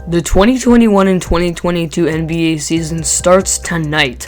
The 2021 and 2022 NBA season starts tonight.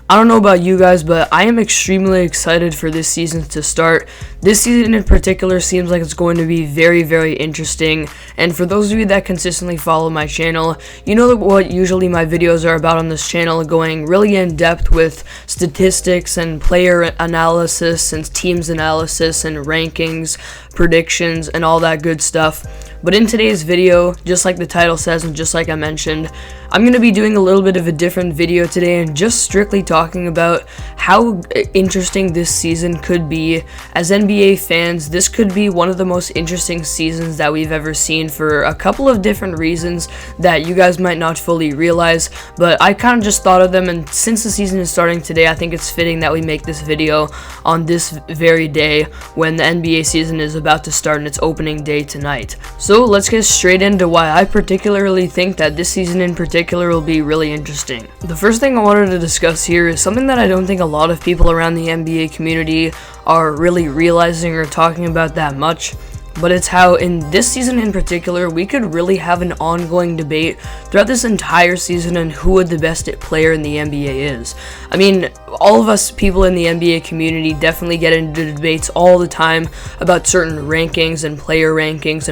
I don't know about you guys, but I am extremely excited for this season to start. This season in particular seems like it's going to be very, very interesting. And for those of you that consistently follow my channel, you know what usually my videos are about on this channel, going really in depth with statistics and player analysis and teams analysis and rankings, predictions, and all that good stuff. But in today's video, just like the title says and just like I mentioned, I'm going to be doing a little bit of a different video today and just strictly talking about how interesting this season could be. As NBA fans, this could be one of the most interesting seasons that we've ever seen for a couple of different reasons that you guys might not fully realize, but I kind of just thought of them, and since the season is starting today, I think it's fitting that we make this video on this very day when the NBA season is about to start and its opening day tonight. So let's get straight into why I particularly think that this season in particular will be really interesting. The first thing I wanted to discuss here is something that I don't think a lot of people around the NBA community are really realizing or talking about that much. But it's how in this season in particular, we could really have an ongoing debate throughout this entire season on who the best player in the NBA is. I mean, all of us people in the NBA community definitely get into debates all the time about certain rankings and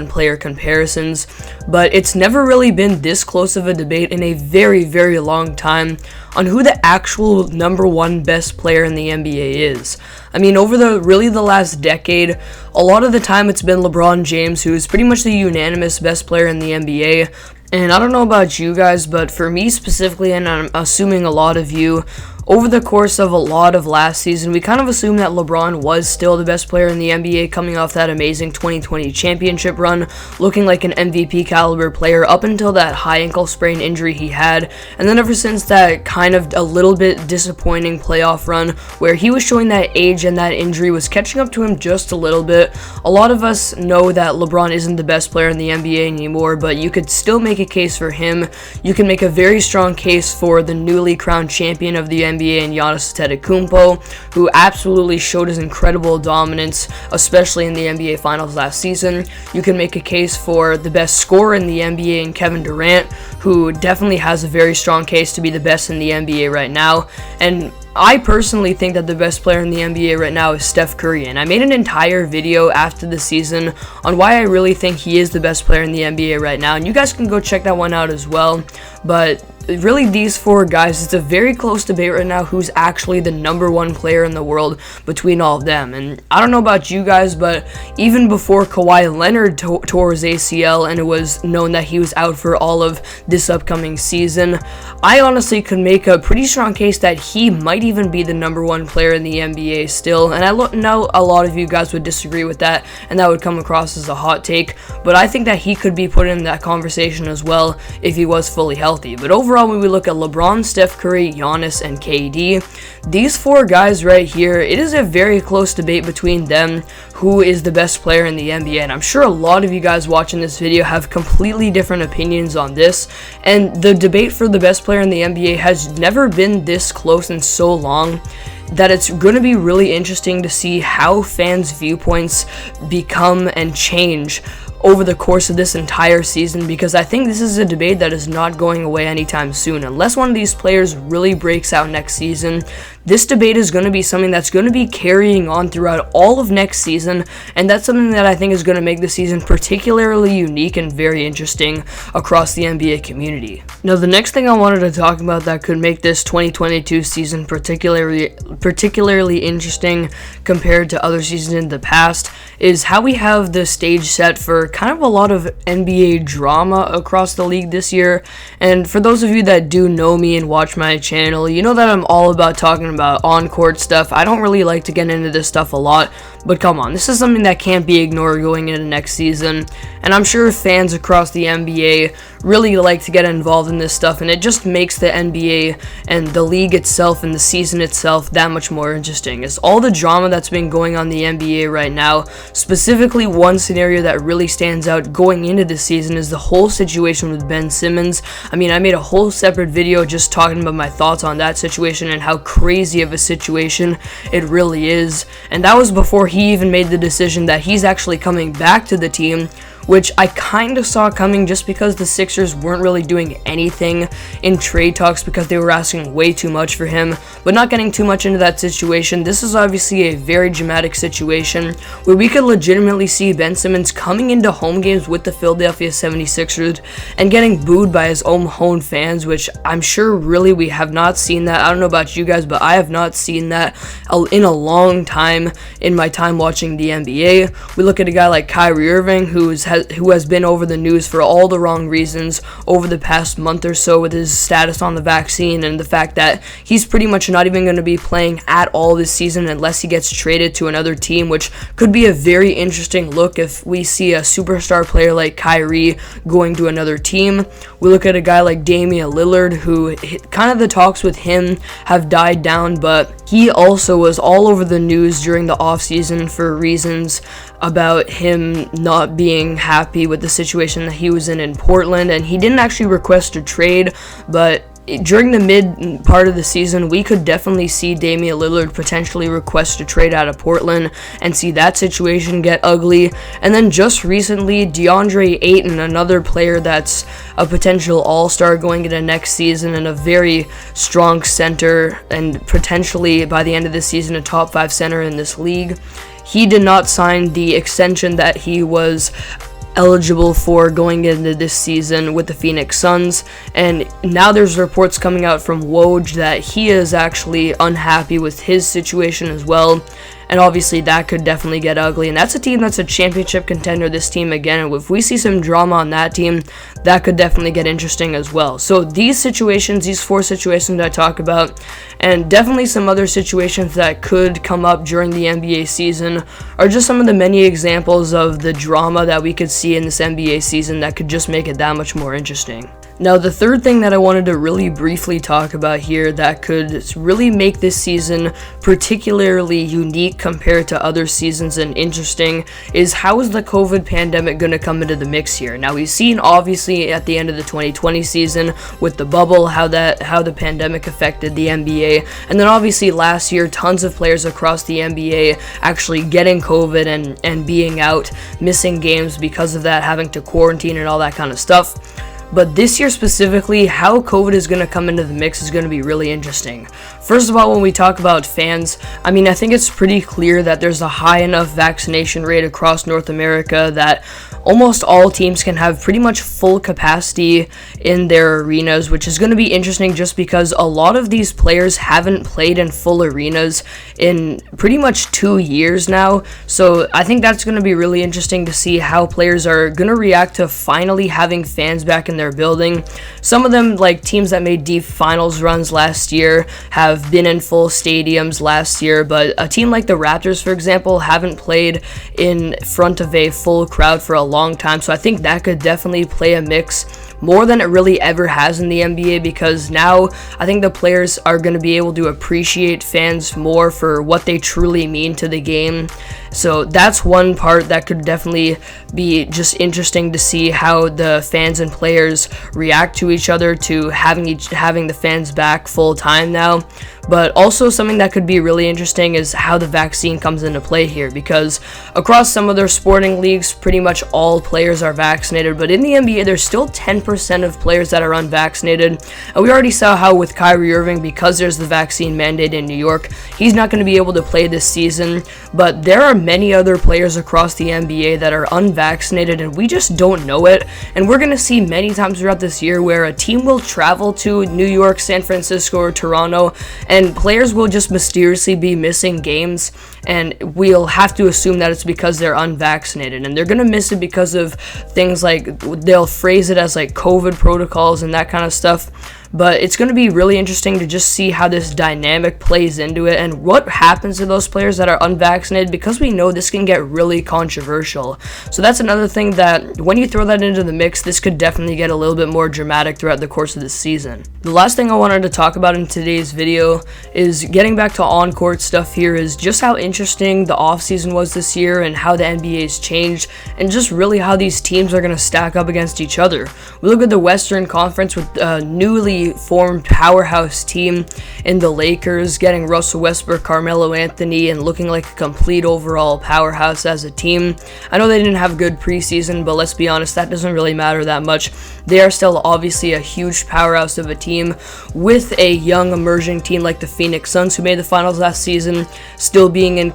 player comparisons, but it's never really been this close of a debate in a very, very long time on who the actual number one best player in the NBA is. I mean, over the last decade, a lot of the time it's been LeBron James, who is pretty much the unanimous best player in the NBA. And I don't know about you guys, but for me specifically, and I'm assuming a lot of you, over the course of a lot of last season, we kind of assumed that LeBron was still the best player in the NBA, coming off that amazing 2020 championship run, looking like an MVP caliber player up until that high ankle sprain injury he had, and then ever since that kind of a little bit disappointing playoff run where he was showing that age and that injury was catching up to him just a little bit. A lot of us know that LeBron isn't the best player in the NBA anymore, but you could still make a case for him. You can make a very strong case for the newly crowned champion of the NBA and Giannis Antetokounmpo, who absolutely showed his incredible dominance, especially in the NBA Finals last season. You can make a case for the best scorer in the NBA and Kevin Durant, who definitely has a very strong case to be the best in the NBA right now. And I personally think that the best player in the NBA right now is Steph Curry, and I made an entire video after the season on why I really think he is the best player in the NBA right now, and you guys can go check that one out as well. But really, these four guys, it's a very close debate right now who's actually the number one player in the world between all of them. And I don't know about you guys, but even before Kawhi Leonard tore his ACL and it was known that he was out for all of this upcoming season, I honestly could make a pretty strong case that he might even be the number one player in the NBA still. And I know a lot of you guys would disagree with that, and that would come across as a hot take, but I think that he could be put in that conversation as well if he was fully healthy. But overall, when we look at LeBron, Steph Curry, Giannis, and KD, these four guys right here, it is a very close debate between them who is the best player in the NBA. And I'm sure a lot of you guys watching this video have completely different opinions on this, and the debate for the best player in the NBA has never been this close in so long that it's going to be really interesting to see how fans' viewpoints become and change over the course of this entire season, because I think this is a debate that is not going away anytime soon. Unless one of these players really breaks out next season, this debate is going to be something that's going to be carrying on throughout all of next season, and that's something that I think is going to make the season particularly unique and very interesting across the NBA community. Now, the next thing I wanted to talk about that could make this 2022 season particularly interesting compared to other seasons in the past is how we have the stage set for kind of a lot of NBA drama across the league this year. And for those of you that do know me and watch my channel, you know that I'm all about talking about on-court stuff. I don't really like to get into this stuff a lot, but come on, this is something that can't be ignored going into next season, and I'm sure fans across the NBA really like to get involved in this stuff, and it just makes the NBA and the league itself and the season itself that much more interesting. It's all the drama that's been going on in the NBA right now. Specifically, one scenario that really stands out going into this season is the whole situation with Ben Simmons. I mean, I made a whole separate video just talking about my thoughts on that situation and how crazy of a situation it really is, and that was before he even made the decision that he's actually coming back to the team, which I kind of saw coming just because the Sixers weren't really doing anything in trade talks because they were asking way too much for him. But not getting too much into that situation, this is obviously a very dramatic situation where we could legitimately see Ben Simmons coming into home games with the Philadelphia 76ers and getting booed by his own home fans, which I'm sure really we have not seen that. I don't know about you guys, but I have not seen that in a long time in my time watching the NBA. We look at a guy like Kyrie Irving who has been over the news for all the wrong reasons over the past month or so with his status on the vaccine and the fact that he's pretty much not even going to be playing at all this season unless he gets traded to another team, which could be a very interesting look if we see a superstar player like Kyrie going to another team. We look at a guy like Damian Lillard, who kind of the talks with him have died down, but he also was all over the news during the offseason for reasons about him not being happy with the situation that he was in Portland, and he didn't actually request a trade, but during the mid part of the season, we could definitely see Damian Lillard potentially request a trade out of Portland and see that situation get ugly. And then just recently, DeAndre Ayton, another player that's a potential all-star going into next season and a very strong center and potentially by the end of this season a top 5 center in this league. He did not sign the extension that he was eligible for going into this season with the Phoenix Suns, and now there's reports coming out from Woj that he is actually unhappy with his situation as well, and obviously that could definitely get ugly, and that's a team that's a championship contender, this team again, and if we see some drama on that team, that could definitely get interesting as well. So these 4 situations I talk about, and definitely some other situations that could come up during the NBA season, are just some of the many examples of the drama that we could see in this NBA season that could just make it that much more interesting. Now, the third thing that I wanted to really briefly talk about here that could really make this season particularly unique compared to other seasons and interesting is how is the COVID pandemic going to come into the mix here? Now, we've seen obviously at the end of the 2020 season with the bubble how the pandemic affected the NBA, and then obviously last year tons of players across the NBA actually getting COVID and being out, missing games because of that, having to quarantine and all that kind of stuff. But this year specifically, how COVID is going to come into the mix is going to be really interesting. First of all, when we talk about fans, I think it's pretty clear that there's a high enough vaccination rate across North America that almost all teams can have pretty much full capacity in their arenas, which is going to be interesting just because a lot of these players haven't played in full arenas in pretty much 2 years now. So I think that's going to be really interesting to see how players are going to react to finally having fans back in their building. Some of them, like teams that made deep finals runs last year, have been in full stadiums last year, but a team like the Raptors, for example, haven't played in front of a full crowd for a long time. So I think that could definitely play a mix more than it really ever has in the NBA, because now I think the players are going to be able to appreciate fans more for what they truly mean to the game. So that's one part that could definitely be just interesting to see how the fans and players react to each other, to having the fans back full time now. But also something that could be really interesting is how the vaccine comes into play here, because across some of their sporting leagues, pretty much all players are vaccinated, but in the NBA, there's still 10% of players that are unvaccinated. And we already saw how with Kyrie Irving, because there's the vaccine mandate in New York, he's not going to be able to play this season. But there are many other players across the NBA that are unvaccinated, and we just don't know it. And we're going to see many times throughout this year where a team will travel to New York, San Francisco, or Toronto, and players will just mysteriously be missing games, and we'll have to assume that it's because they're unvaccinated, and they're going to miss it because of things like, they'll phrase it as like COVID protocols and that kind of stuff. But it's going to be really interesting to just see how this dynamic plays into it and what happens to those players that are unvaccinated, because we know this can get really controversial. So that's another thing that when you throw that into the mix, this could definitely get a little bit more dramatic throughout the course of the season. The last thing I wanted to talk about in today's video is getting back to on-court stuff here, is just how interesting the offseason was this year and how the NBA's changed, and just really how these teams are going to stack up against each other. We look at the Western Conference with newly newly formed powerhouse team in the Lakers, getting Russell Westbrook, Carmelo Anthony, and looking like a complete overall powerhouse as a team. I know they didn't have a good preseason, but let's be honest, that doesn't really matter that much. They are still obviously a huge powerhouse of a team with a young emerging team like the Phoenix Suns, who made the finals last season, still being in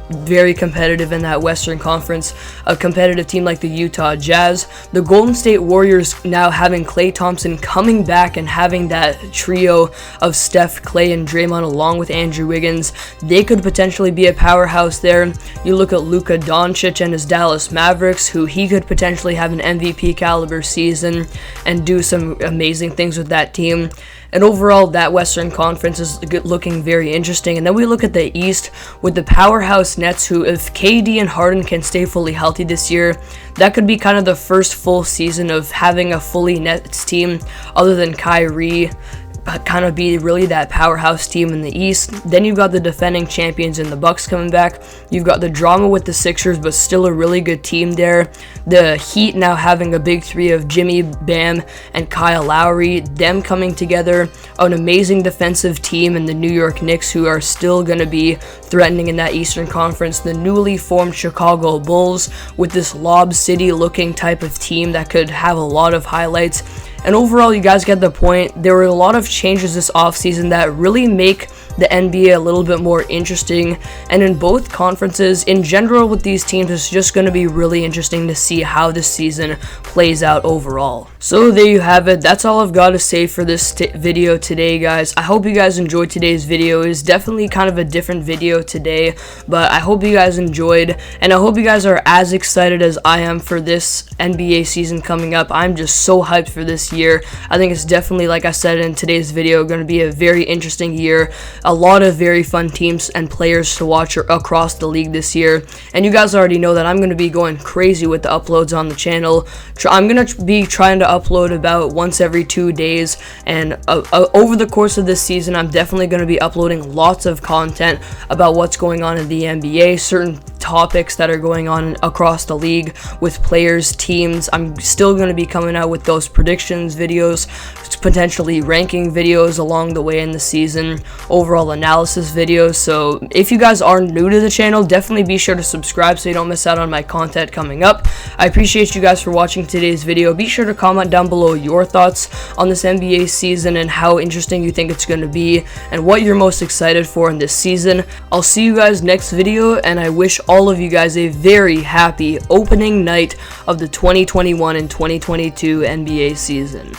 very competitive in that Western Conference. A competitive team like the Utah Jazz. The Golden State Warriors now having Klay Thompson coming back and having that trio of Steph, Klay, and Draymond along with Andrew Wiggins. They could potentially be a powerhouse there. You look at Luka Doncic and his Dallas Mavericks, who he could potentially have an MVP caliber season and do some amazing things with that team. And overall, that Western Conference is looking very interesting. And then we look at the East with the powerhouse Nets, who, if KD and Harden can stay fully healthy this year, that could be kind of the first full season of having a fully Nets team other than Kyrie. Kind of be really that powerhouse team in the East. Then you've got the defending champions in the Bucks coming back. You've got the drama with the Sixers, but still a really good team there. The Heat now having a big three of Jimmy, Bam, and Kyle Lowry. Them coming together. An amazing defensive team in the New York Knicks, who are still going to be threatening in that Eastern Conference. The newly formed Chicago Bulls with this Lob City looking type of team that could have a lot of highlights. And overall, you guys get the point. There were a lot of changes this offseason that really make the NBA a little bit more interesting. And in both conferences, in general with these teams, it's just going to be really interesting to see how this season plays out overall. So there you have it. That's all I've got to say for this video today, guys. I hope you guys enjoyed today's video. It is definitely kind of a different video today, but I hope you guys enjoyed, and I hope you guys are as excited as I am for this NBA season coming up. I'm just so hyped for this year. I think it's definitely, like I said in today's video, going to be a very interesting year. A lot of very fun teams and players to watch across the league this year. And you guys already know that I'm going to be going crazy with the uploads on the channel. I'm going to be trying to upload about once every 2 days. And over the course of this season, I'm definitely going to be uploading lots of content about what's going on in the NBA, certain topics that are going on across the league with players, teams. I'm still going to be coming out with those predictions videos, potentially ranking videos along the way in the season, overall analysis videos. So if you guys are new to the channel, definitely be sure to subscribe so you don't miss out on my content coming up. I appreciate you guys for watching today's video. Be sure to comment down below your thoughts on this NBA season and how interesting you think it's going to be and what you're most excited for in this season. I'll see you guys next video, and I wish all of you guys a very happy opening night of the 2021 and 2022 NBA season.